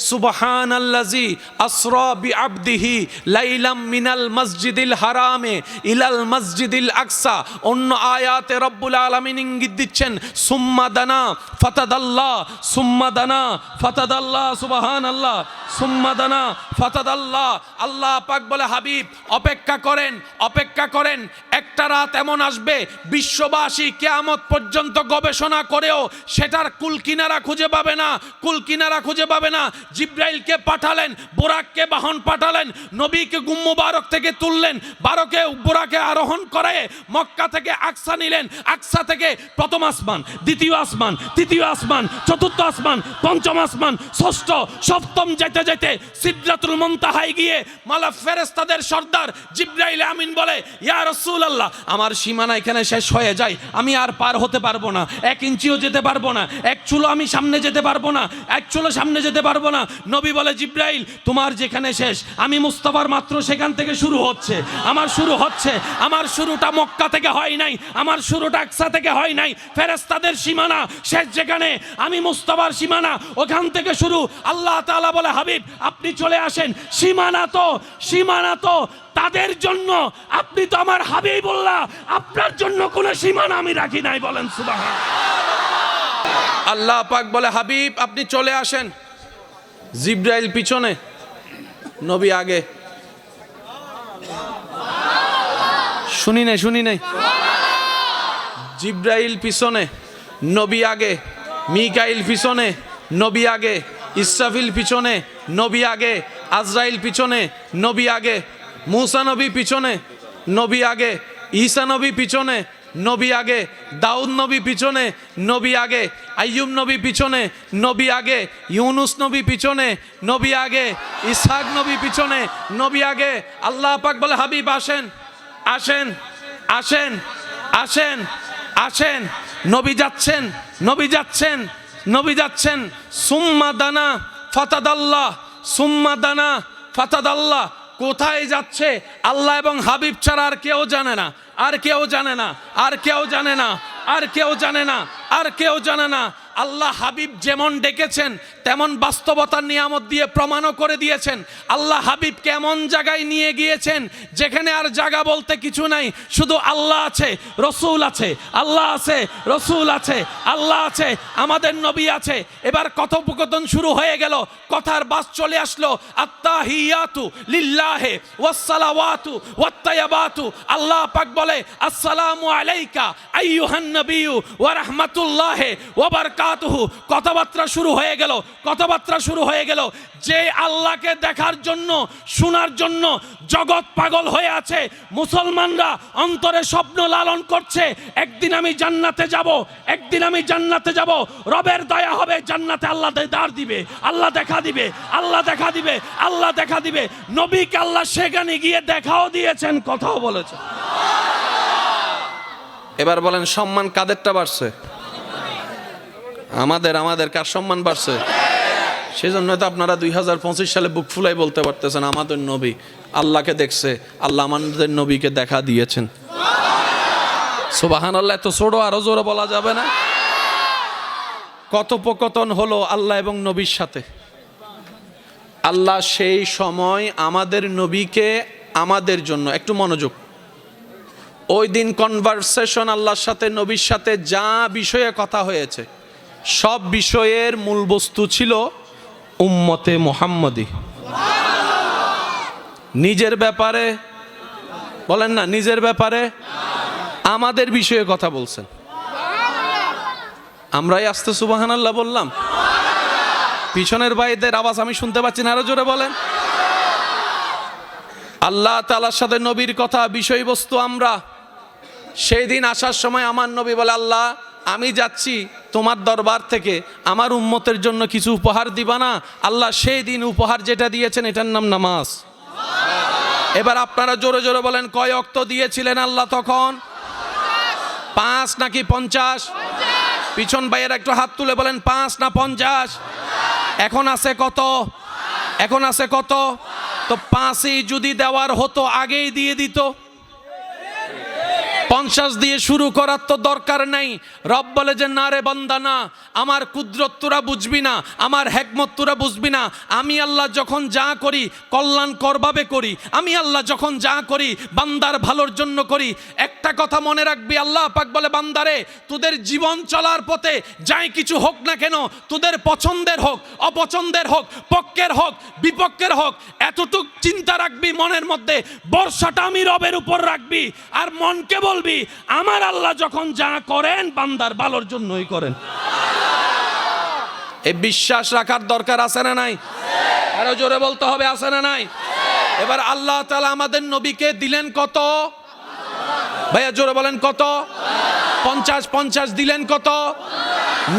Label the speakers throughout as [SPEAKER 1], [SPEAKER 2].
[SPEAKER 1] সুবহানাল্লাযী আসরা বিআবদিহি লাইলাম মিনাল মসজিদিল হারামে ইলাল মসজিদিল আকসা। অন্য আয়াতে রব্বুল আলামিন ইঙ্গিত দিচ্ছেন সুম্মা দানা ফাতাদাল্লাহ, সুম্মা দানা ফাতাদাল্লাহ, সুবহানাল্লাহ, সুম্মা দানা ফাতাদাল্লাহ। আল্লাহ পাক বলে হাবিব অপেক্ষা করেন, অপেক্ষা করেন, একটা রাত এমন আসবে বিশ্ববাসী কিয়ামত পর্যন্ত গবেষণা করেও সেটার কুলকিনারা খুঁজে পাবে না, কুলকিনারা খুঁজে পাবে না। জিব্রাইলকে পাঠালেন, বুরাককে বাহন পাঠালেন, নবীকে গুম মুবারক থেকে তুললেন, বারকে বুরাকে আরোহণ করে মক্কা থেকে আকসা নিলেন, আকসা থেকে প্রথম আসমান, দ্বিতীয় আসমান, তৃতীয় আসমান, চতুর্থ আসমান, পঞ্চম আসমান, ষষ্ঠ সপ্তম যেতে যেতে সিদরাতুল মুনতাহায় গিয়ে মালা ফেরেশতাদের সর্দার জিব্রাইল আমিন বলে ইয়া রাসূলুল্লাহ আমার সীমানা এখানে শেষ হয়ে যায়, আমি আর পার হতে পারবো না, 1 ইঞ্চিও যেতে পারবো না, 1 চুলো আমি সামনে যেতে পারবো না, 1 চুলো সামনে যেতে পারবো না। নবী বলে জিব্রাইল তোমার যেখানে শেষ আমি মুস্তাফার মাত্র সেখান থেকে শুরু হচ্ছে, আমার শুরু হচ্ছে, আমার শুরুটা মক্কা থেকে হয় নাই, আমার শুরুটা আকসা থেকে হয় নাই, ফেরেশতাদের সীমানা শেষ যেখানে আমি মুস্তাফার সীমানা ওখান থেকে শুরু। আল্লাহ তাআলা বলে হাবিব আপনি চলে আসেন, সীমানা তো তাদের জন্য, আপনি তো আমার হাবিবুল্লাহ, আপনার জন্য কোনো সীমানা আমি রাখি নাই, বলেন সুবহানাল্লাহ। আল্লাহ পাক বলে হাবিব আপনি চলে আসেন, জিব্রাইল পিছনে নবী আগে। শুনি নাই জিব্রাইল পিছনে নবী আগে, মিকাইল পিছনে নবী আগে, ইসরাফিল পিছনে নবী আগে, আজরাইল পিছনে নবী আগে, মুসা নবী পিছনে নবী আগে, ঈসা নবী পিছনে নবী আগে, দাউদ নবী পিছনে নবী আগে, আইয়ুব নবী পিছনে নবী আগে, ইউনুস নবী পিছনে নবী আগে, ইসহাক নবী পিছনে নবী আগে। আল্লাহ পাক বলে হাবিব আসেন, আসেন, আসেন, আসেন, আসেন। নবী যাচ্ছেন, নবী যাচ্ছেন, নবী যাচ্ছেন। সুম্মা দানা ফাতাদাল্লাহ, সুম্মা দানা ফাতাদাল্লাহ। কোথায় যাচ্ছে আল্লাহ এবং হাবিব ছাড়া আর কেউ জানে না, আর কেউ জানে না, আর কেউ জানে না, আর কেউ জানে না, আর কেউ জানে না। আল্লাহ হাবিব যেমন ডেকেছেন তেমন বাস্তবতার নিয়ামত দিয়ে প্রমাণও করে দিয়েছেন। আল্লাহ হাবিব কেমন জায়গায় নিয়ে গিয়েছেন যেখানে আর জায়গা বলতে কিছু নাই, শুধু আল্লাহ আছে, রসুল আছে, আল্লাহ আছে, রসুল আছে, আল্লাহ আছে, আমাদের নবী আছে। এবার কথোপকথন শুরু হয়ে গেল, কথার বাস চলে আসলো। আত্তাহিয়াতু লিল্লাহি ওয়াসসালাওয়াতু ওয়াত্তাইয়াবাতু। আল্লাহ পাক বলে আসসালামু আলাইকা আইয়ুহান নবিয়্যু ওয়া রাহমাতুল্লাহি ওয়া বারাকাতুহু। কথাবার্তা শুরু হয়ে গেল, কথাবার্তা শুরু হয়ে গেল। যে আল্লাহকে দেখার জন্য, শোনার জন্য জগৎ পাগল হয়ে আছে, মুসলমানরা অন্তরে স্বপ্ন লালন করছে একদিন আমি জান্নাতে যাব, একদিন আমি জান্নাতে যাব, রবের দয়া হবে, জান্নাতে আল্লাহ দাঁড় দিবে, আল্লাহ দেখা দিবে, আল্লাহ দেখা দিবে, আল্লাহ দেখা দিবে। নবীকে আল্লাহ সেখানে গিয়ে দেখাও দিয়েছেন, কথাও বলেছেন। এবার বলেন সম্মান কাদেরটা বাড়ছে? আমাদের কার সম্মান বাড়ছে? সেজন্য তো আপনারা 2025 সালে বুক ফুলাই বলতে পারতেছেন আমাদের নবী আল্লাহকে দেখছে, আল্লাহ আমাদের নবীকে দেখা দিয়েছেন। সুবহানাল্লাহ। এত ছোট আরো জোরে বলা যাবে না? কথোপকথন হলো আল্লাহ এবং নবীর সাথে। আল্লাহ সেই সময় আমাদের নবীকে আমাদের জন্য, একটু মনোযোগ, ওই দিন কনভারসেশন আল্লাহর সাথে নবীর সাথে যা বিষয়ে কথা হয়েছে সব বিষয়ের মূল বস্তু ছিল উম্মতে মুহাম্মদী। নিজের ব্যাপারে বলেন না, নিজের ব্যাপারে আমাদের বিষয়ে কথা বলছেন। আমরাই আস্তে সুবহানাল্লাহ বললাম, পিছনের ভাইদের আওয়াজ আমি শুনতে পাচ্ছি না, আরো জোরে বলেন। আল্লাহ তাআলার সাথে নবীর কথা, বিষয়বস্তু আমরা। সেই দিন আসার সময় আমার নবী বলে আল্লাহ আমি যাচ্ছি তোমার দরবার থেকে, আমার উম্মতের জন্য কিছু উপহার দিবা না? আল্লাহ সেই দিন উপহার যেটা দিয়েছেন এটার নাম নামাজ। এবার আপনারা জোরে জোরে বলেন কয় ওয়াক্ত দিয়েছিলেন আল্লাহ তখন? 5 নাকি 50? পিছন ভাইয়ের একটু হাত তুলে বলেন 5 না 50? এখন আছে কত? এখন আছে কত? তো 5ই যদি দেওয়ার হতো আগেই দিয়ে দিত। 50 দিয়ে শুরু করার তো দরকার নাই। রব বলে যে না রে বান্দা, না, আমার কুদরত তোরা বুঝবি না, আমার হিকমত তোরা বুঝবি না। আমি আল্লাহ যখন যা করি কল্যাণকরভাবে করি, আমি আল্লাহ যখন যা করি বান্দার ভালোর জন্য করি। একটা কথা মনে রাখবি, আল্লাহ পাক বলে বান্দারে তোদের জীবন চলার পথে যাই কিছু হোক না কেন, তোদের পছন্দের হোক অপছন্দের হোক, পক্ষের হোক বিপক্ষের হোক, এতটুক চিন্তা রাখবি মনের মধ্যে, ভরসাটা আমি রবের উপর রাখবি। আর মনকে বলবি আমার আল্লাহ যখন যা করেন বান্দার ভালোর জন্যই করেন। এই বিশ্বাস রাখার দরকার আছে না নাই? আরো জোরে বলতে হবে, আছে না নাই? এবার আল্লাহ তাআলা আমাদের নবীকে দিলেন কত? ভাইয়া জোরে বলেন কত? 50 দিলেন কত?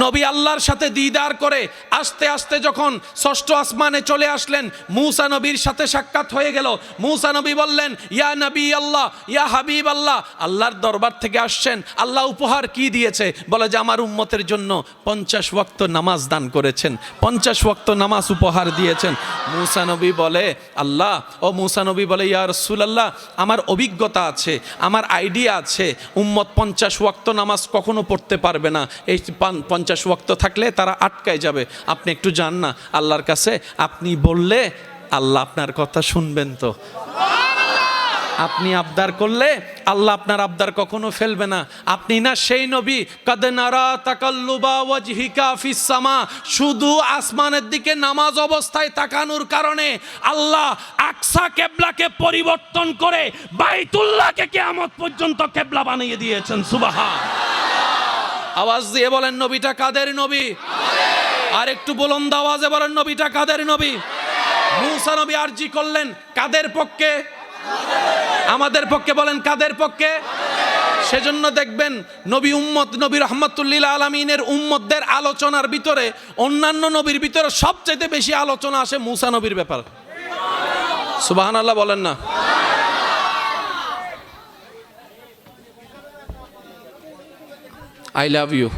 [SPEAKER 1] নবী আল্লাহর সাথে দিদার করে আস্তে আস্তে যখন ষষ্ঠ আসমানে চলে আসলেন, মূসা নবীর সাথে সাক্ষাৎ হয়ে গেল। মূসা নবী বললেন ইয়া নবী আল্লাহ, ইয়া হাবিব আল্লাহ, আল্লাহর দরবার থেকে আসছেন, আল্লাহ উপহার কি দিয়েছে? বলে যে আমার উম্মতের জন্য 50 ওয়াক্ত নামাজ দান করেছেন, 50 ওয়াক্ত নামাজ উপহার দিয়েছেন। মূসা নবী বলে আল্লাহ, ও মূসা নবী বলে ইয়া রাসূলুল্লাহ, আমার অভিজ্ঞতা আছে, আমার আইডিয়া আছে, উম্মত 50 ওয়াক্ত নামাজ কখনো পড়তে পারবে না, এই 50 ওয়াক্ত থাকলে তারা আটকায় যাবে। আপনি একটু যান না আল্লাহর কাছে, আপনি বললে আল্লাহ আপনার কথা শুনবেন। তো আপনি আবদার করলে আল্লাহ আপনার আবদার কখনো ফেলবে না। আপনি না সেই নবী, কাদ নারা তাকাল্লুবা ওয়াজহিকা ফিস সামা, শুধু আসমানের দিকে নামাজ অবস্থায় তাকানোর কারণে আল্লাহ আকসা কিবলাকে পরিবর্তন করে বাইতুল্লাহকে কিয়ামত পর্যন্ত কিবলা বানিয়ে দিয়েছেন। সুবহানাল্লাহ। আওয়াজ দিয়ে বলেন নবীটা কাদের নবী? আর একটু বুলন্দ আওয়াজে বলেন নবীটা কাদের নবী? মূসা নবী আরজি করলেন কাদের পক্ষে? আমাদের পক্ষে। বলেন কাদের পক্ষে? সেজন্য দেখবেন নবী উম্মত, নবী রাহমাতুল লিল আলামিনের উম্মতদের আলোচনার ভিতরে অন্যান্য নবীর ভিতরে সবচেয়ে বেশি আলোচনা আসে মূসা নবীর ব্যাপার। সুবহানাল্লাহ বলেন না? আই লাভ ইউ,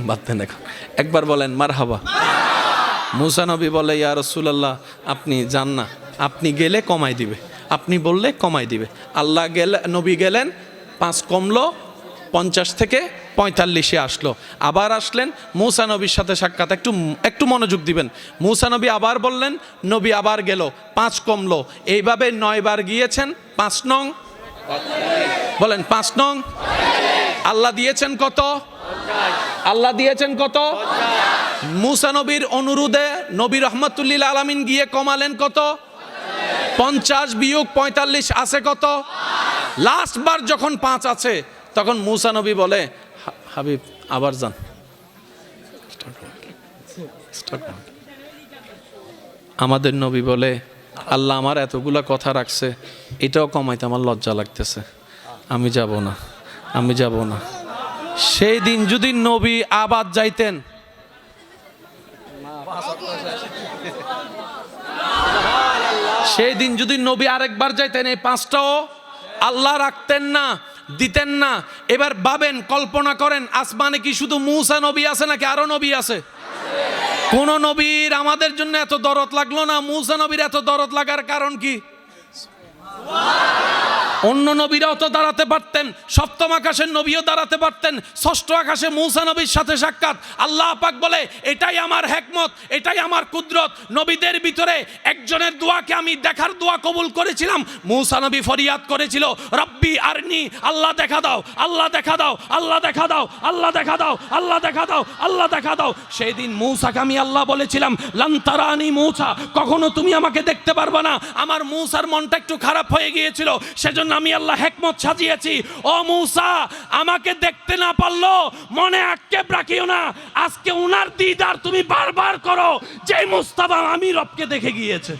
[SPEAKER 1] বাদ দেন এখন, একবার বলেন মারহাবা। মূসা নবী বলে ইয়া রাসূলুল্লাহ আপনি যান না, আপনি গেলে কমাই দিবে, আপনি বললে কমাই দিবে। আল্লাহ গেলে, নবী গেলেন, 5 কমলো, 50 থেকে 45-এ আসলো। আবার আসলেন, মূসা নবীর সাথে সাক্ষাৎ, একটু মনোযোগ দিবেন। মূসা নবী আবার বললেন, নবী আবার গেল, 5 কমলো, এইভাবে 9 বার গিয়েছেন। 5 নং বলেন, 5 নং। আল্লাহ দিয়েছেন কত? আল্লাহ দিয়েছেন কত? মূসা নবীর অনুরোধে নবী রাহমাতুল লিল আলামিন গিয়ে কমালেন কত? 50 বিয়োগ 45 আছে কত? লাস্ট বার যখন 5 আছে তখন মূসা নবী বলে হাবিব আবার যান। আমাদের নবী বলে আল্লাহ আমার এতগুলা কথা রাখছে, এটাও কমাইতে আমার লজ্জা লাগতেছে, আমি যাব না, আমি যাব না। সেই দিন যদি নবী আবার যাইতেন, সেই দিন যদি নবী আরেকবার যাইতেন, এই 5টাও আল্লাহ রাখতেন না, দিতেন না। এবার ভাবেন, কল্পনা করেন, আসমানে কি শুধু মূসা নবী আছে নাকি আরো নবী আছে? কোন নবীর আমাদের জন্য এত দরদ লাগলো না, মূসা নবীর এত দরদ লাগার কারণ কি? অন্য নবীরাও তো দাঁড়াতে পারতেন, সপ্তম আকাশের নবীও দাঁড়াতে পারতেন, ষষ্ঠ আকাশে মূসা নবীর সাথে সাক্ষাৎ। আল্লাহ পাক বলে এটাই আমার হিকমত, এটাই আমার কুদরত। নবীদের ভিতরে একজনের দোয়াকে আমি দেখার দোয়া কবুল করেছিলাম। মূসা নবী ফরিয়াদ করেছিল রব্বি আরনি, আল্লাহ দেখা দাও, আল্লাহ দেখা দাও, আল্লাহ দেখা দাও, আল্লাহ দেখা দাও, আল্লাহ দেখা দাও, আল্লাহ দেখা দাও। সেই দিন মূসাকে আমি আল্লাহ বলেছিলাম লান তারানি মূসা, কখনো তুমি আমাকে দেখতে পারবে না। আমার মূসার মনটা একটু খারাপ হয়ে গিয়েছিল, সেজন্য আমি আল্লাহ হিকমত সাজিয়েছি। ও মূসা, আমাকে দেখতে না পারলো মনে আক্ষেপ রাখিও না, আজকে উনার দিদার তুমি বারবার করো, যে মুস্তাফা আমি রবকে দেখে গিয়েছে।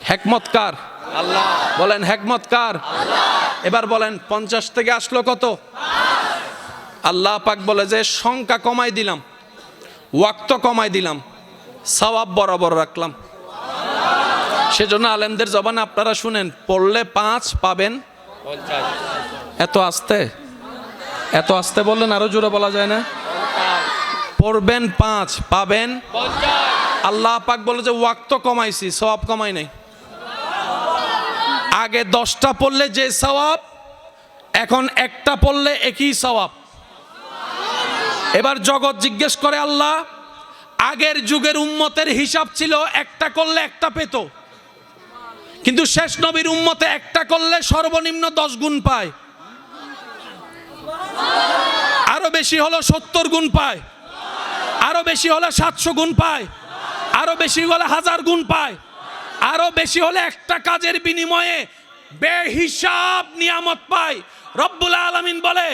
[SPEAKER 1] হিকমত কার? আল্লাহ। বলেন হিকমত কার? আল্লাহ। এবার বলেন 50 থেকে আসলো কত? আল্লাহ পাক বলে যে সংখ্যা কমাই দিলাম, ওয়াক্ত কমাই দিলাম, সওয়াব বরাবর রাখলাম। সেজন্য আলেমদের জবানে আপনারা শুনেন, পড়লে 5 পাবেন 50। এত আস্তে, এত আস্তে বললেন, আরো জোরে বলা যায় না? পড়বেন 5 পাবেন 50। আল্লাহ পাক বলে যে ওয়াক্ত কমাইছি, সওয়াব কমাই নাই। আগে 10টা পড়লে যে সওয়াব, এখন একটা পড়লে একই সওয়াব। এবার জগৎ জিজ্ঞেস করে, আল্লাহ আগের যুগের উম্মতের হিসাব ছিল একটা করলে একটা পেত, কিন্তু শেষ নবীর উম্মতে একটা করলে সর্বনিম্ন 10 গুণ পায়, আরো বেশি হলো 70 গুণ পায়, আরো বেশি হলে 700 গুণ পায়, আরো বেশি হলে 1000 গুণ পায়, আরো বেশি হলে একটা কাজের বিনিময়ে বেহিসাব নিয়ামত পায়। রব্বুল আলামিন বলে,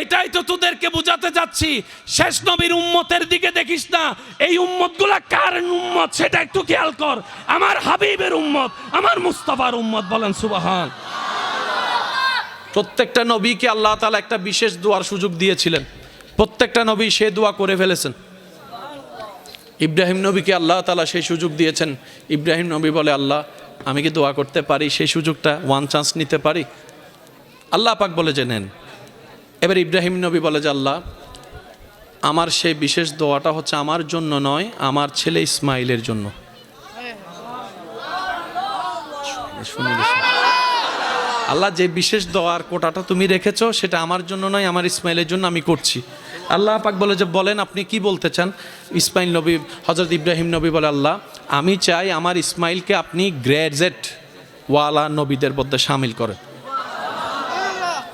[SPEAKER 1] এটাই তো তোদেরকে বুঝাতে যাচ্ছি, শেষ নবীর উম্মতের দিকে দেখিস না, এই উম্মতগুলা কার উম্মত সেটা একটু খেয়াল কর, আমার হাবিবের উম্মত, আমার মুস্তাফার উম্মত। বলেন সুবহান। প্রত্যেকটা নবীকে আল্লাহ তাআলা একটা বিশেষ দোয়ার সুযোগ দিয়েছিলেন, প্রত্যেকটা নবী সে দোয়া করে ফেলেছেন। ইব্রাহিম নবীকে আল্লাহ তাআলা সেই সুযোগ দিয়েছেন। ইব্রাহিম নবী বলে, আল্লাহ আমি কি দোয়া করতে পারি, সেই সুযোগটা ওয়ান চান্স নিতে পারি? আল্লাহ পাক বলে যে নেন। এবার ইব্রাহিম নবী বলে যে, আল্লাহ আমার সেই বিশেষ দোয়াটা হচ্ছে আমার জন্য নয়, আমার ছেলে ইসমাইলের জন্য। আল্লাহ যে বিশেষ দোয়ার কোটাটা তুমি রেখেছো সেটা আমার জন্য নয়, আমার ইসমাইলের জন্য আমি করছি। আল্লাহ পাক বলে যে, বলেন আপনি কি বলতে চান? ইসমাইল নবী, হযরত ইব্রাহিম নবী বলে, আল্লাহ আমি চাই আমার ইসমাইলকে আপনি গ্র্যাজুয়েট ওয়ালা নবীদের মধ্যে শামিল করেন।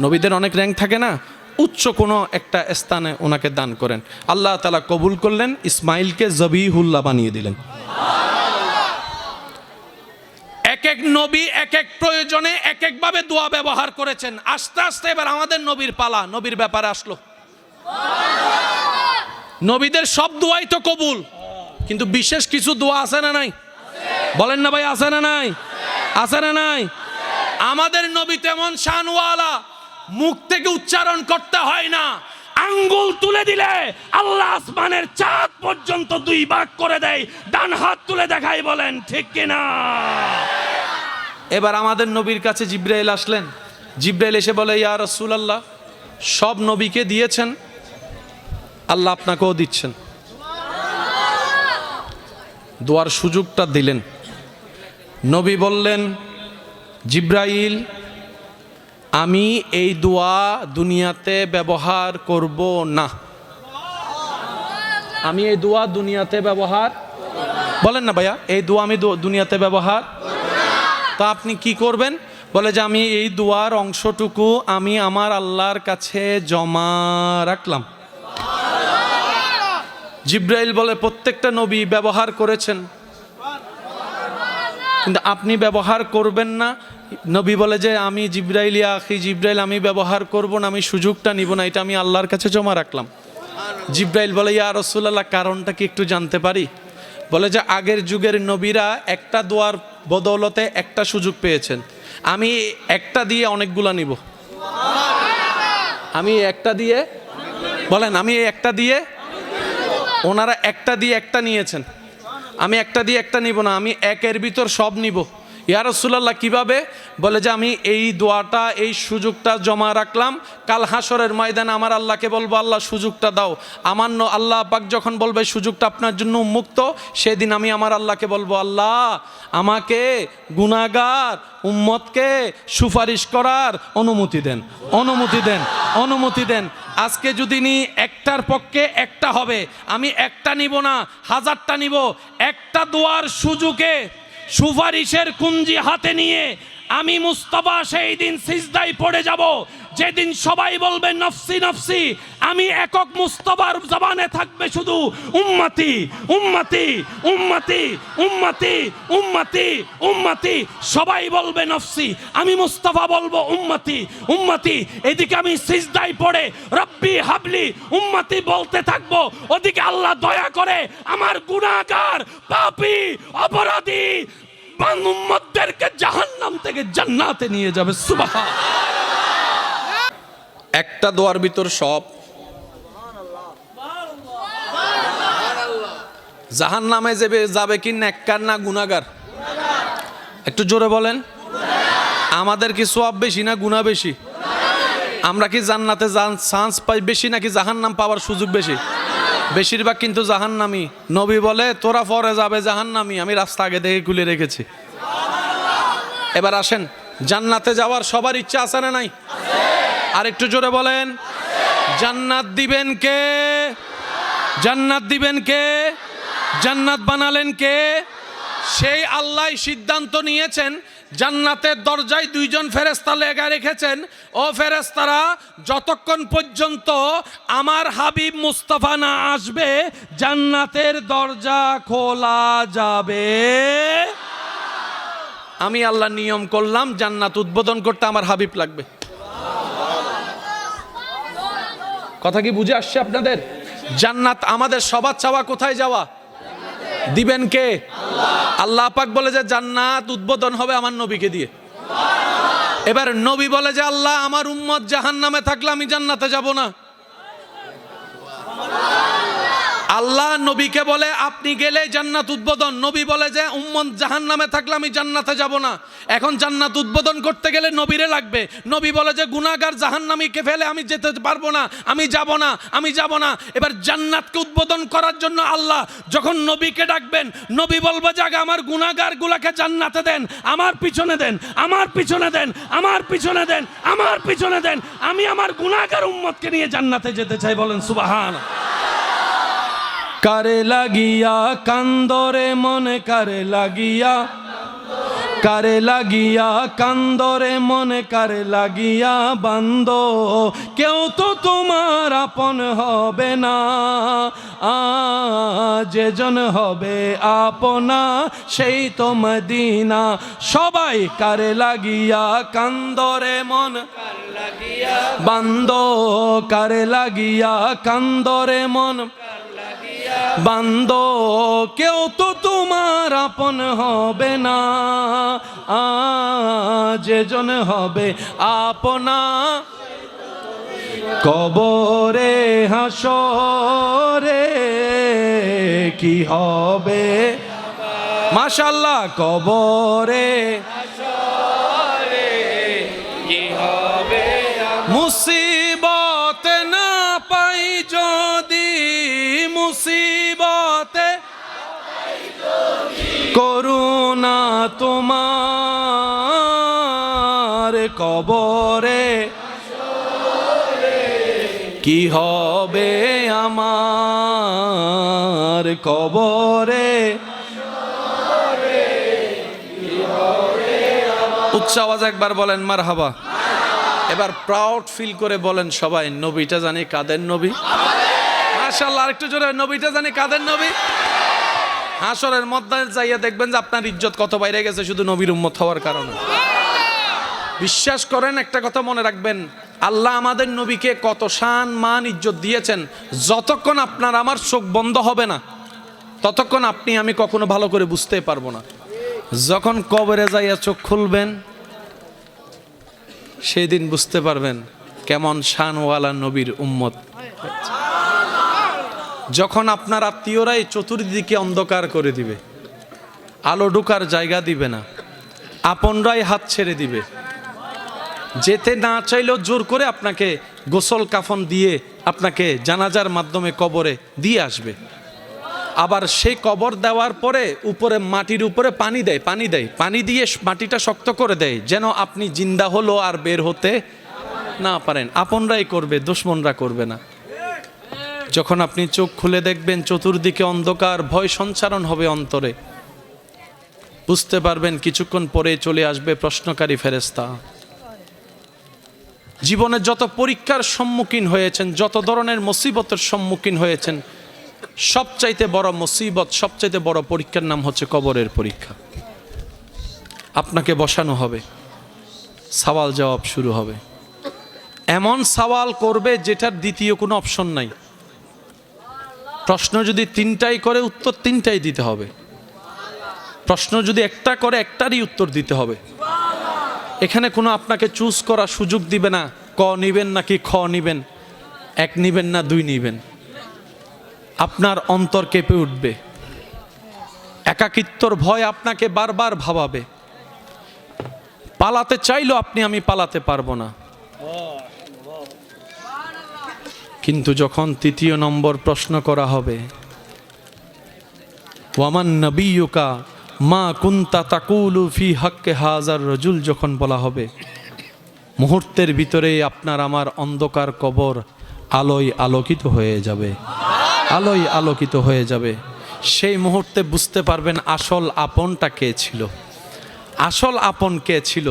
[SPEAKER 1] নবীদের অনেক র্যাঙ্ক থাকে না, উচ্চ কোনো একটা স্থানে ওনাকে দান করেন। আল্লাহ তাআলা কবুল করলেন, ইসমাইলকে জবিহুল্লাহ বানিয়ে দিলেন। এক এক নবী এক এক প্রয়োজনে এক একভাবে দোয়া ব্যবহার করেছেন। আস্তে আস্তে এবার আমাদের নবীর পালা, নবীর ব্যাপারে আসলো। নবীদের সব দোয়াই তো কবুল, কিন্তু বিশেষ কিছু দোয়া আছে না নাই? বলেন না ভাই, আছে না নাই? আছে না নাই? আমাদের নবী তেমন শানওয়ালা, মুখ থেকে উচ্চারণ করতে হয় না, আঙ্গুল তুলে দিলে আল্লাহ আসমানের চাঁদ পর্যন্ত 2 ভাগ করে দেয়। ডান হাত তুলে দেখাই, বলেন ঠিক কিনা? এবার আমাদের নবীর কাছে জিবরাইল আসলেন। জিবরাইল এসে বলে, ইয়া রাসূলুল্লাহ, সব নবীকে দিয়েছেন, আল্লাহ আপনাকেও দিচ্ছেন। দোয়ার সুযোগটা দিলেন। নবী বললেন, জিবরাইল আমি এই দোয়া দুনিয়াতে ব্যবহার করব না, আমি এই দোয়া দুনিয়াতে ব্যবহার, বলেন না ভাইয়া, এই দোয়া আমি দুনিয়াতে ব্যবহার, তা আপনি কি করবেন? বলে যে আমি এই দোয়ার অংশটুকু আমি আমার আল্লাহর কাছে জমা রাখলাম। জিবরাইল বলে, প্রত্যেকটা নবী ব্যবহার করেছেন, কিন্তু আপনি ব্যবহার করবেন না। নবী বলে যে আমি জিবরাইল, ইয়া আখি জিবরাইল, আমি ব্যবহার করব না, আমি সুযোগটা নিব না, এটা আমি আল্লাহর কাছে জমা রাখলাম। জিবরাইল বলে, ইয়া রাসূলুল্লাহ, কারণটা কি একটু জানতে পারি? বলে যে আগের যুগের নবীরা একটা দোয়ার বদৌলতে একটা সুযোগ পেয়েছেন, আমি একটা দিয়ে অনেকগুলা নিব। আমি একটা দিয়ে, বলেন, আমি একটা দিয়ে, ওনারা একটা দিয়ে একটা নিয়েছেন, আমি একটা দিয়ে একটা নিব না, আমি একের ভিতর সব নিব। ইয়া রাসূলুল্লাহ কিভাবে? বলে যে আমি এই দোয়াটা, এই সুযোগটা জমা রাখলাম, কাল হাসরের ময়দানে আমার আল্লাহকে বলবো, আল্লাহ সুযোগটা দাও। আমার আল্লাহ পাক যখন বলবে সুযোগটা আপনার জন্য উন্মুক্ত, সেদিন আমি আমার আল্লাহকে বলবো, আল্লাহ আমাকে গুনাহগার উম্মতকে সুপারিশ করার অনুমতি দেন, অনুমতি দেন, অনুমতি দেন। আজকে যদি নি একটার পক্ষে একটা হবে, আমি একটা নিব না, 1000টা নিব। একটা দোয়ার সুযোগে সুপারিশের কুঞ্জি হাতে নিয়ে আমি মুস্তাফা সেই দিন সিজদায় পড়ে যাব, যেদিন সবাই বলবে নফসি নফসি, আমি একক মুস্তাফার জবানে থাকবে শুধু উম্মতি উম্মতি উম্মতি উম্মতি উম্মতি উম্মতি, সবাই বলবে নফসি, আমি মুস্তাফা বলবো উম্মতি উম্মতি। এদিকে আমি সিজদায় পড়ে রব্বি হাবলি উম্মতি বলতে থাকবো, ওদিকে আল্লাহ দয়া করে আমার গুনাহগার পাপী অপরাধী উম্মতদেরকে জাহান্নাম থেকে জান্নাতে নিয়ে যাবে। সুবহান। একটা দোয়ার ভিতর সব। জাহান্নামে যাবে কি নেককার না গুনাহগার? একটু জোরে বলেন। আমাদের কি সওয়াব বেশি না গুনাহ বেশি? আমরা কি জান্নাতে চান্স পাই বেশি নাকি জাহান্নাম পাওয়ার সুযোগ বেশি? বেশিরভাগ কিন্তু জাহান্নামী। নবী বলে তোরা পরে যাবে জাহান্নামী, আমি রাস্তা আগে থেকে খুলে রেখেছি। এবার আসেন, জান্নাতে যাওয়ার সবার ইচ্ছা আছে না নাই? আর একটু জোরে বলেন। জান্নাত দিবেন কে? জান্নাত দিবেন কে? জান্নাত বানালেন কে? সেই আল্লাহ সিদ্ধান্ত নিয়েছেন। জান্নাতের দরজায় দুইজন ফেরেশতা লেগে রেখেছেন, ও ফেরেশতারা যতক্ষণ পর্যন্ত আমার হাবিব মুস্তাফা না আসবে জান্নাতের দরজা খোলা যাবে। আমি আল্লাহ নিয়ম করলাম জান্নাত উদ্বোধন করতে আমার হাবিব লাগবে। কথা কি বুঝে আসছে আপনাদের? জান্নাত আমাদের সবার চাওয়া, কোথায় যাওয়া? দিবেন কে? আল্লাহ পাক বলে যে জান্নাত উদ্বোধন হবে আমার নবীকে দিয়ে। এবার নবী বলে যে আল্লাহ আমার উম্মত জাহান্নামে থাকলে আমি জান্নাতে যাব না। আল্লাহ নবীকে বলে আপনি গেলে জান্নাত উদ্বোধন। নবী বলে যে উম্মত জাহান্নামে থাকলে আমি জান্নাতে যাব না। এখন জান্নাত উদ্বোধন করতে গেলে নবীরে লাগবে। নবী বলে যে গুনাহগার জাহান্নামীকে ফেলে আমি যেতে পারবো না, আমি যাব না, আমি যাব না। এবার জান্নাতকে উদ্বোধন করার জন্য আল্লাহ যখন নবীকে ডাকবেন, নবী বলবে যে আগে আমার গুনাহগার গুলাকে জান্নাতে দেন, আমার পিছনে দেন, আমার পিছনে দেন, আমার পিছনে দেন, আমার পিছনে দেন। আমি আমার গুনাহগার উম্মতকে নিয়ে জান্নাতে যেতে চাই। বলেন সুবহানাল্লাহ। কারে লাগিয়া কান্দরে মনে, কারে লাগিয়া, কারে লাগিয়া কান্দরে মনে, কারে লাগিয়া বান্দ, কেউ তো তোমার আপন হবে না। যেজন হবে আপনা সেই তো মদিনা। সবাই কারে লাগিয়া কান্দরে মন, বান্দ, কারে লাগিয়া কান্দরে মন বান্দ, কেউ তো তোমার আপন হবে না। যেজন হবে আপনা কবরে হাসরে কি হবে? মাশাআল্লাহ। কবরে হাসরে কি হবে? মুসিবত না পাই যদি, মুসিবতে করুণা তোমার কবরে কি হবে আমার কবরে? উচ্চ আওয়াজ একবার বলেন মারহাবা। এবার প্রাউড ফিল করে বলেন সবাই, নবীটা জানি কাদের নবী? মাশাআল্লাহ। আরেকটু জোরে, নবীটা জানি কাদের নবী? হাসরের মধ্যে যাইয়া দেখবেন যে আপনার ইজ্জত কত বাইরে গেছে শুধু নবীর উম্মত হওয়ার কারণে। বিশ্বাস করেন, একটা কথা মনে রাখবেন, আল্লাহ আমাদের নবীকে কত শান মান ইজ্জত দিয়েছেন। যতক্ষণ আপনার আমার চোখ বন্ধ হবে না ততক্ষণ আপনি আমি কখনো ভালো করে বুঝতে পারবো না। যখন কবরে যাইয়া চোখ খুলবেন সেই দিন বুঝতে পারবেন কেমন শানওয়ালা নবীর উম্মত। যখন আপনার আত্মীয়রাই চতুর্দিকে অন্ধকার করে দিবে, আলো ঢোকার জায়গা দিবে না, আপনরাই হাত ছেড়ে দিবে, যেতে না চাইলেও জোর করে আপনাকে গোসল কাফন দিয়ে আপনাকে জানাজার মাধ্যমে কবরে দিয়ে আসবে। আবার সেই কবর দেওয়ার পরে উপরে মাটির উপরে পানি দেয়, পানি দিয়ে মাটিটা শক্ত করে দেয় যেন আপনি জিন্দা হলো আর বের হতে না পারেন। আপনরাই করবে, দুশমনরা করবে না। যখন আপনি চোখ খুলে দেখবেন চতুর্দিকে অন্ধকার, ভয় সঞ্চারণ হবে অন্তরে, বুঝতে পারবেন কিছুক্ষণ পরে চলে আসবে প্রশ্নকারী ফেরেশতা। জীবনে যত পরীক্ষার সম্মুখীন হয়েছেন, যত ধরনের মুসিবতের সম্মুখীন হয়েছেন, সবচাইতে বড় মুসিবত, সবচাইতে বড় পরীক্ষার নাম হচ্ছে কবরের পরীক্ষা। আপনাকে বসানো হবে, সওয়াল জবাব শুরু হবে। এমন সওয়াল করবে যেটার দ্বিতীয় কোনো অপশন নাই। প্রশ্ন যদি তিনটাই করে উত্তর তিনটাই দিতে হবে। প্রশ্ন যদি একটা করে একটারই উত্তর দিতে হবে। এখানে কোনো আপনাকে চুজ করার সুযোগ দিবে না, ক নিবেন নাকি খ নিবেন, এক নিবেন না দুই নিবেন। আপনার অন্তর কেঁপে উঠবে, একাকিত্বর ভয় আপনাকে বারবার ভাবাবে। পালাতে চাইলেও আমি পালাতে পারবো না। কিন্তু যখন তৃতীয় নম্বর প্রশ্ন করা হবে, ওয়ামান নবিয়ুকা মা কুনতা তাকুলু ফি হাক্কে হাজার রজুল যখন বলা হবে, মুহূর্তের ভিতরে আপনার আমার অন্ধকার কবর আলোয় আলোকিত হয়ে যাবে, আলোয় আলোকিত হয়ে যাবে। সেই মুহূর্তে বুঝতে পারবেন আসল আপনটা কে ছিল, আসল আপন কে ছিল,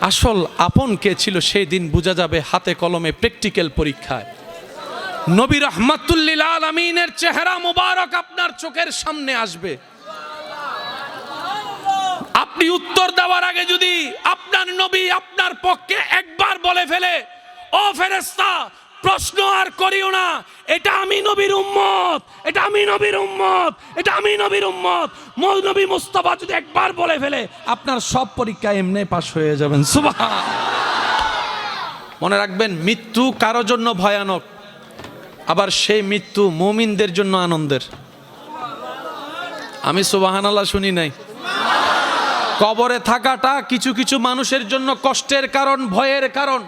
[SPEAKER 1] আসল আপন কে ছিল। সেই দিন বোঝা যাবে হাতে কলমে প্র্যাকটিক্যাল পরীক্ষায়। নবী রাহমাতুল লিল আলামিনের চেহারা মুবারক আপনার চোখের সামনে আসবে। আপনি উত্তর দেওয়ার আগে যদি আপনার নবী আপনার পক্ষে একবার বলে ফেলে, ও ফেরেশতা প্রশ্ন আর করিও না, এটা আমি নবীর উম্মত, এটা আমি নবীর উম্মত, এটা আমি নবীর উম্মত, নবী মুস্তাফা যদি একবার বলে ফেলে, আপনার সব পরীক্ষা এমনি পাস হয়ে যাবেন। সুবহান। মনে রাখবেন, মৃত্যু কারোর জন্য ভয়ানক, আবার সেই মৃত্যু মুমিনদের জন্য আনন্দের। আমি সুবহানাল্লাহ শুনি নাই। কবরে থাকাটা কিছু কিছু মানুষের জন্য কষ্টের কারণ, ভয়ের কারণ,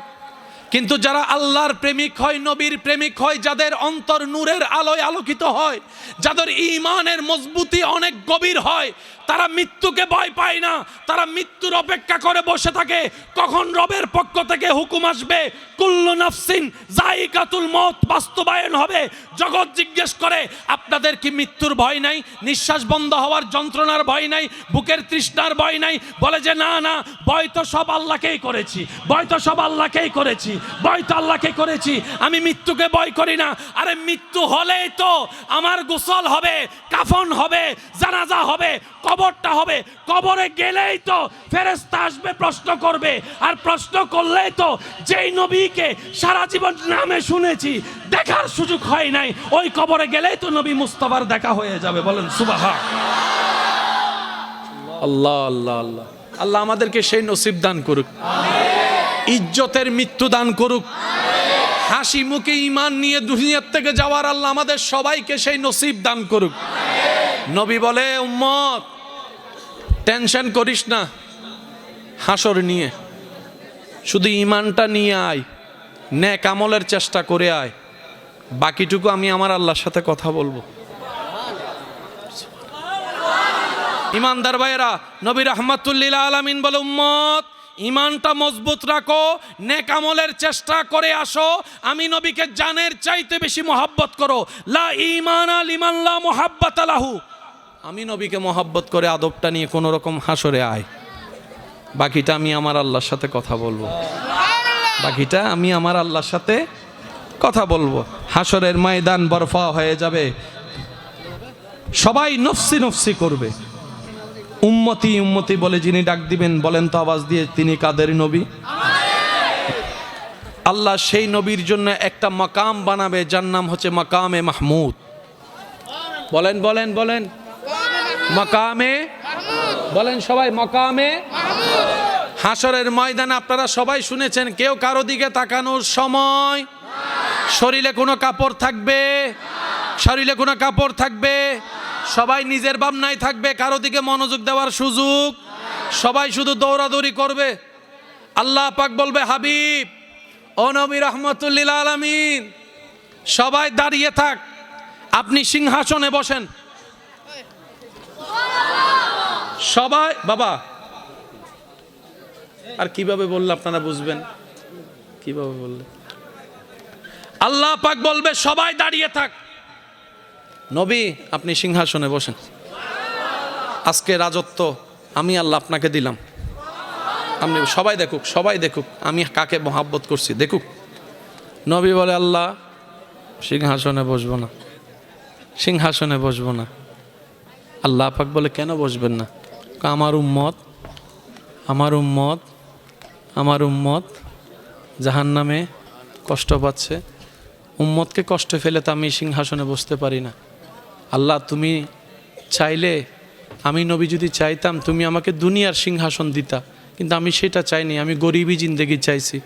[SPEAKER 1] কিন্তু যারা আল্লাহর প্রেমিক হয়, নবীর প্রেমিক হয়, যাদের অন্তর নূরের আলোয় আলোকিত হয়, যাদের ঈমানের মজবুতি অনেক গভীর হয়, তারা মৃত্যুকে ভয় পায় না। তারা মৃত্যুর অপেক্ষা করে বসে থাকে কখন রবের পক্ষ থেকে হুকুম আসবে, কুল্লু নাফসিন যায়িকাতুল মউত বাস্তবায়ন হবে। জগৎ জিজ্ঞেস করে, আপনাদের কি মৃত্যুর ভয় নাই? নিঃশ্বাস বন্ধ হওয়ার যন্ত্রণার ভয় নাই? বুকের তৃষ্ণার ভয় নাই? বলে যে না না, ভয় তো সব আল্লাহকেই করেছি, ভয় তো সব আল্লাহকেই করেছি, ভয় তো আল্লাহকে করেছি, আমি মৃত্যুকে ভয় করি না। আরে মৃত্যু হলেই তো আমার গোসল হবে, কাফন হবে, জানাজা হবে, কবরটা হবে। কবরে গেলেই তো ফেরেশতা আসবে, প্রশ্ন করবে, আর প্রশ্ন করলেই তো যেই নবীকে সারা জীবন নামে শুনেছি, দেখার সুযোগ হয় নাই, ওই কবরে গেলেই তো নবী মুস্তাফার দেখা হয়ে যাবে। বলেন সুবহান আল্লাহ। আল্লাহ আল্লাহ আল্লাহ আমাদেরকে সেই নসিব দান করুক, ইজ্জতের মৃত্যু দান করুক, হাসি মুখে ঈমান নিয়ে দুনিয়ার থেকে যাওয়ার আল্লাহ আমাদের সবাইকে সেই নসিব দান করুক। নবী বলে, উম্মত টেনশন করিস না হাসর নিয়ে, শুধু ঈমানটা নিয়ে আয়, নেক আমলের চেষ্টা করে আয়, বাকিটুকু আমি আমার আল্লাহর সাথে কথা বলবো। ঈমানদার ভাইয়েরা, নবী রাহমাতুল লিল আলামিন বলে, উম্মত ঈমানটা মজবুত রাখো, নেক আমলের চেষ্টা করে আসো, আমি নবীকে জানের চাইতে বেশি মহব্বত করো। লা ঈমানা লিমান লা মুহাব্বাতা লাহু, আমি নবীকে মহব্বত করে আদবটা নিয়ে কোনো রকম হাসরে আয়, বাকিটা আমি আমার আল্লাহর সাথে কথা বলবো, বাকিটা আমি আমার আল্লাহর সাথে কথা বলবো। হাসরের ময়দান বরফা হয়ে যাবে, সবাই নফসি নফসি করবে, উম্মতি উম্মতি বলে যিনি ডাক দিবেন, বলেন তো আওয়াজ দিয়ে, তিনি কাদের নবী? আল্লাহ সেই নবীর জন্য একটা মাকাম বানাবে, যার নাম হচ্ছে মাকামে মাহমুদ। বলেন বলেন বলেন, মাকামে, বলেন সবাই, মাকামে। হাসরের ময়দানে আপনারা সবাই শুনেছেন, কেউ কারো দিকে তাকানোর সময়, শরীরে কোনো কাপড় থাকবে, শরীরে কোনো কাপড় থাকবে, সবাই নিজের ভাবনায় থাকবে, কারো দিকে মনোযোগ দেওয়ার সুযোগ, সবাই শুধু দৌড়াদৌড়ি করবে। আল্লাহ পাক বলবে, হাবিব ও নবী রাহমাতুল লিল আলামিন, সবাই দাঁড়িয়ে থাক, আপনি সিংহাসনে বসেন। সবাই, বাবা আর কিভাবে বললে আপনারা বুঝবেন? কিভাবে বললে? আল্লাহ পাক বলবে, সবাই দাঁড়িয়ে থাক, নবী আপনি সিংহাসনে বসেন, আজকে রাজত্ব আমি আল্লাহ আপনাকে দিলাম, আপনি সবাই দেখুক, সবাই দেখুক আমি কাকে মহাব্বত করছি, দেখুক। নবী বলে, আল্লাহ সিংহাসনে বসবো না, সিংহাসনে বসবো না। আল্লাহ পাক বলে, কেন বসবেন না? আমার উম্মত, আমার উম্মত, আমার উম্মত জাহান্নামে কষ্ট পাচ্ছে, উম্মতকে কষ্ট ফেলে তো আমি সিংহাসনে বসতে পারি না। আল্লাহ তুমি চাইলে, আমি নবী যদি চাইতাম তুমি আমাকে দুনিয়ার সিংহাসন দিতা, কিন্তু আমি সেটা চাইনি, আমি গরিবী জিন্দেগি চাইছি।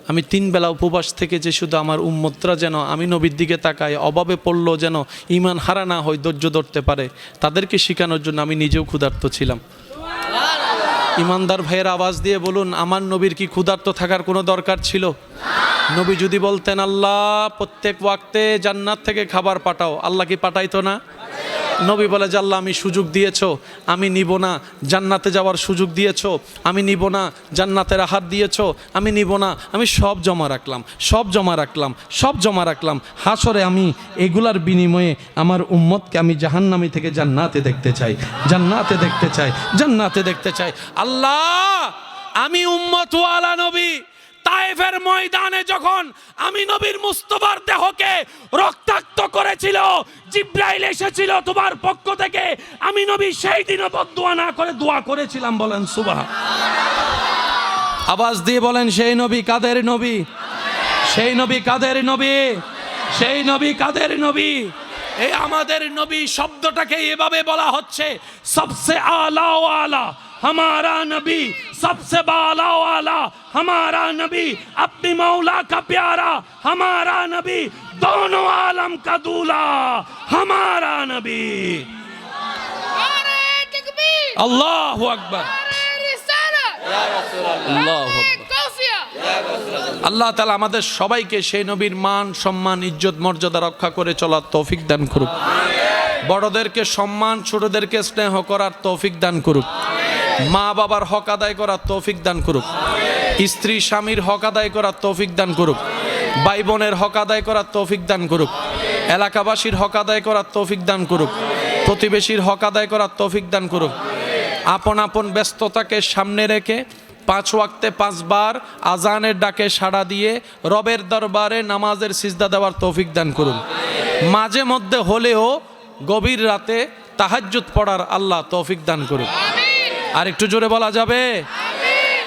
[SPEAKER 1] আমি 3 বেলা উপবাস থেকে যে শুধু আমার উম্মতরা যেন আমি নবীর দিকে তাকায়, অভাবে পড়লো যেন ঈমান হারা না হয়, ধৈর্য ধরতে পারে, তাদেরকে শেখানোর জন্য আমি নিজেও ক্ষুধার্ত ছিলাম। ঈমানদার ভাইয়ের আওয়াজ দিয়ে বলুন, আমার নবীর কি ক্ষুধার্ত থাকার কোনো দরকার ছিল? নবী যদি বলতেন, আল্লাহ প্রত্যেক ওয়াক্তে জান্নাত থেকে খাবার পাঠাও, আল্লাহ কি পাঠাইতো না? নবী বলে যে আল্লাহ আমি সুযোগ দিয়েছো, আমি নিব না। জান্নাতে যাওয়ার সুযোগ দিয়েছো, আমি নিব না। জান্নাতের আহার দিয়েছো, আমি নিব না। আমি সব জমা রাখলাম, সব জমা রাখলাম, সব জমা রাখলাম। হাসরে আমি এগুলার বিনিময়ে আমার উম্মতকে আমি জাহান্নামী থেকে জান্নাতে দেখতে চাই, জান্নাতে দেখতে চাই, জান্নাতে দেখতে চাই। আল্লাহ আমি উম্মতওয়ালা নবী, তায়েফের ময়দানে যখন আমি নবীর মুস্তাফার দেহকে রক্তাক্ত করেছিল, জিব্রাইল এসেছিল তোমার পক্ষ থেকে, আমি নবী সেই দিনও বদদুয়া না করে দোয়া করেছিলাম। বলেন সুবহান। আওয়াজ দিয়ে বলেন সেই নবী কাদের নবী? সেই নবী কাদের নবী? সেই নবী কাদের নবী? এই আমাদের নবী শব্দটাকে এভাবে বলা হচ্ছে, সবসে আলা ওয়ালা हमारा नबी, सबसे बाला वाला हमारा नबी, अपनी मौला का प्यारा हमारा नबी, दोनों आलम का दूल्हा हमारा नबी। अल्लाहु अकबर, আল্লাহ তাআলা আমাদের সবাইকে সেই নবীর মান সম্মান ইজ্জত মর্যাদা রক্ষা করে চলার তৌফিক দান করুক। বড়দেরকে সম্মান, ছোটদেরকে স্নেহ করার তৌফিক দান করুক। মা বাবার হক আদায় করার তৌফিক দান করুক। স্ত্রী স্বামীর হক আদায় করার তৌফিক দান করুক। ভাই বোনের হক আদায় করার তৌফিক দান করুক। এলাকাবাসীর হক আদায় করার তৌফিক দান করুক। প্রতিবেশীর হক আদায় করার তৌফিক দান করুক। আপন আপন ব্যস্ততাকে সামনে রেখে 5 ওয়াক্তে 5 বার আজানের ডাকে সাড়া দিয়ে রবের দরবারে নামাজের সিজদা দেওয়ার তৌফিক দান করুন। মাঝে মধ্যে হলেও গভীর রাতে তাহাজ্জুদ পড়ার আল্লাহ তৌফিক দান করুন। আর একটু জোরে বলা যাবে?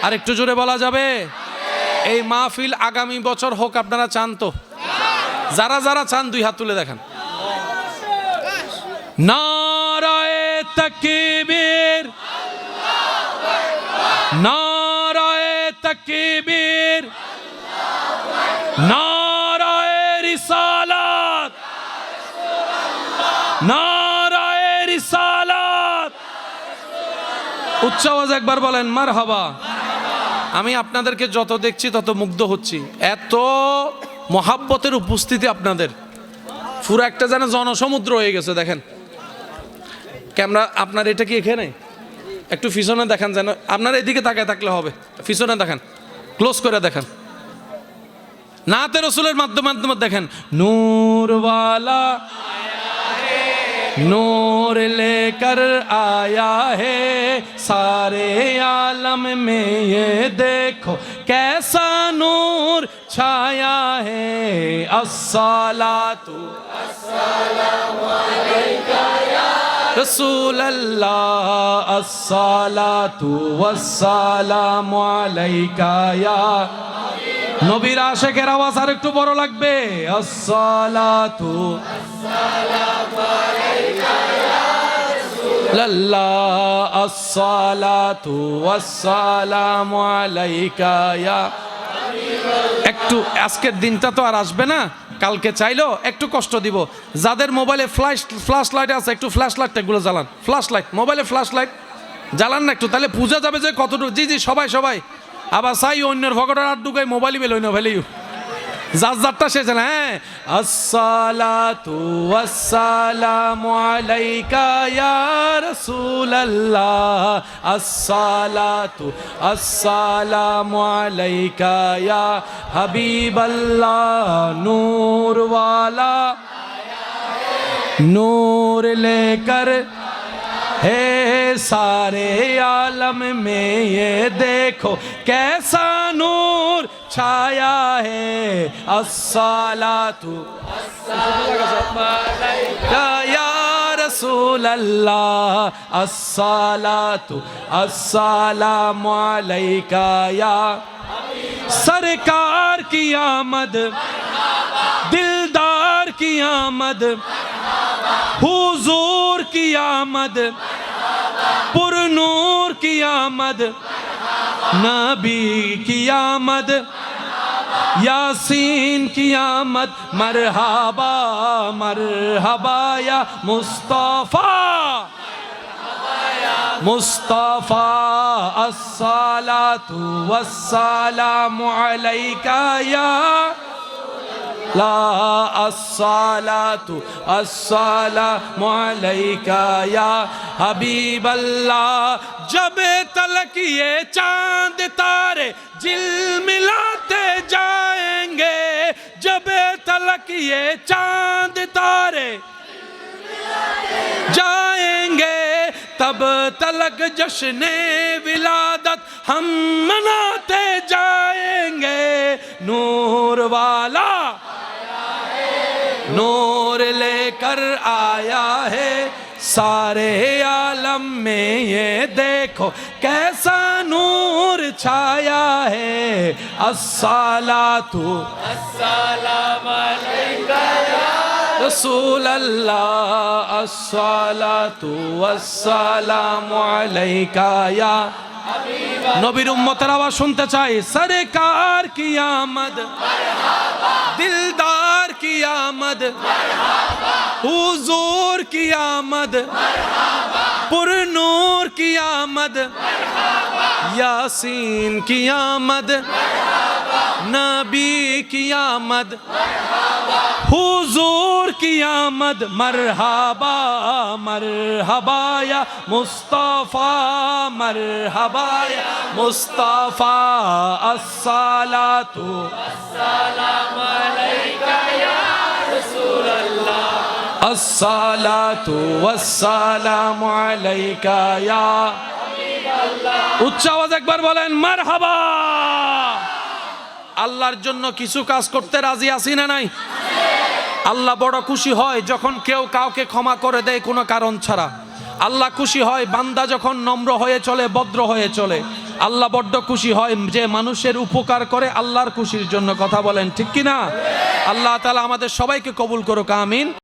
[SPEAKER 1] আর একটু জোরে বলা যাবে? এই মাহফিল আগামী বছর হোক, আপনারা চান তো? যারা যারা চান 2 হাত তুলে দেখান। নারায়ে তাকবীর, নারায়ে তাকবীর, নারায়ে রিসালাত, নারায়ে রিসালাত। উচ্চ আওয়াজে একবার বলেন মারহাবা। আমি আপনাদেরকে যত দেখছি তত মুগ্ধ হচ্ছি। এত মহাব্বতের উপস্থিতি আপনাদের, পুরো একটা যেন জনসমুদ্র হয়ে গেছে। দেখেন ক্যামেরা আপনার, এটা কি এখানে? একটু পিছনে দেখান, যেন আপনার এদিকে তাকায় থাকলে হবে। পিছনে দেখান, ক্লোজ করে দেখান। নাতে রসুলের মাধ্যমে দেখেন, নূরওয়ালা नूर लेकर आया है सारे आलम में, ये देखो कैसा नूर छाया है। अस्सलातु अस्सलामु अलैका या रसूल अल्लाह, अस्सलातु वस्सलामु अलैका या নবীর আশিকের আওয়াজ আর একটু বড় লাগবে। আসসালাতু আসসালামু আলাইকা ইয়া রাসূলুল্লাহ, আসসালাতু ওয়াসসালামু আলাইকা ইয়া হাবিবাল্লাহ। একটু আজকের দিনটা তো আর আসবে না, কালকে চাইলো একটু কষ্ট দিব। যাদের মোবাইলে ফ্ল্যাশ লাইট আছে, একটু ফ্ল্যাশ লাইটটা গুলো জ্বালান। ফ্ল্যাশ লাইট, মোবাইলে ফ্ল্যাশ লাইট জ্বালান না একটু, তাহলে বোঝা যাবে যে কতটুকু। জি জি, সবাই সবাই। আবার চাই অন্যের ভগটার আর ঢুকাই মোবাইলই বেল না ফেলেই যার যারটা শেষ না। হ্যাঁ, আসসালাতু ওয়াসসালামু আলাইকা ইয়া রাসূলুল্লাহ, আসসালাতু আসসালামু আলাইকা ইয়া হাবিবাল্লাহ, নূরওয়ালা नूर लेकर है सारे आलम में, ये देखो कैसा नूर छाया है। अस्सलातु अस्सलामु अलैका या रसूल अल्लाह, अस्सलातु अस्सलामु अलैका या सरकार की आमद, दिलदार की आमद, हुजूर की आमद, पुरनूर की आमद, नबी की आमद, यासीन की आमद। मरहबा मरहबा या मुस्तफा मुस्तफा, अस्सलातु वस्सलामु अलैका या अस्सलातु अस्सलामु अलैका या हबीबल्लाह। जब तलक ये चांद तारे झिलमिलाते जाएंगे, जब तलक ये चांद तारे जाएंगे, तब तलक जश्ने विलादत हम मनाते जाएंगे। नूर वाला नूर लेकर आया है, सारे आलम में ये देखो कैसा नूर छाया है। अस्सलातु अस्सलामु अलैका या रसूल अल्लाह, अस्सलातु वस्सलामु अलैका या नबीर उम्मतेर आवाज सुनते चाই। सरकार की आमद दिलदार की आमद, हुजूर की आमद, पुरनूर की आमद, यासीन की आमद, नबी की आमद, हुजूर की आमद। मरहबा मरहबा या मुस्तफा, मरहबा या मुस्तफा। अस्सलातु अस्सलामु अलैका या रसूल अल्लाह, अस्सलातु वस्सलामु अलैका या हबीबल्लाह। উচ্চ আওয়াজ একবার বলেন মারহাবা। আল্লাহর জন্য কিছু কাজ করতে রাজি আছি না নাই? আল্লাহ বড় খুশি হয় যখন কেউ কাউকে ক্ষমা করে দেয় কোনো কারণ ছাড়া। আল্লাহ খুশি হয় বান্দা যখন নম্র হয়ে চলে, ভদ্র হয়ে চলে। আল্লাহ বড্ড খুশি হয় যে মানুষের উপকার করে আল্লাহর খুশির জন্য। কথা বলেন ঠিক কি না? আল্লাহ তাআলা আমাদের সবাইকে কবুল করুক, আমিন।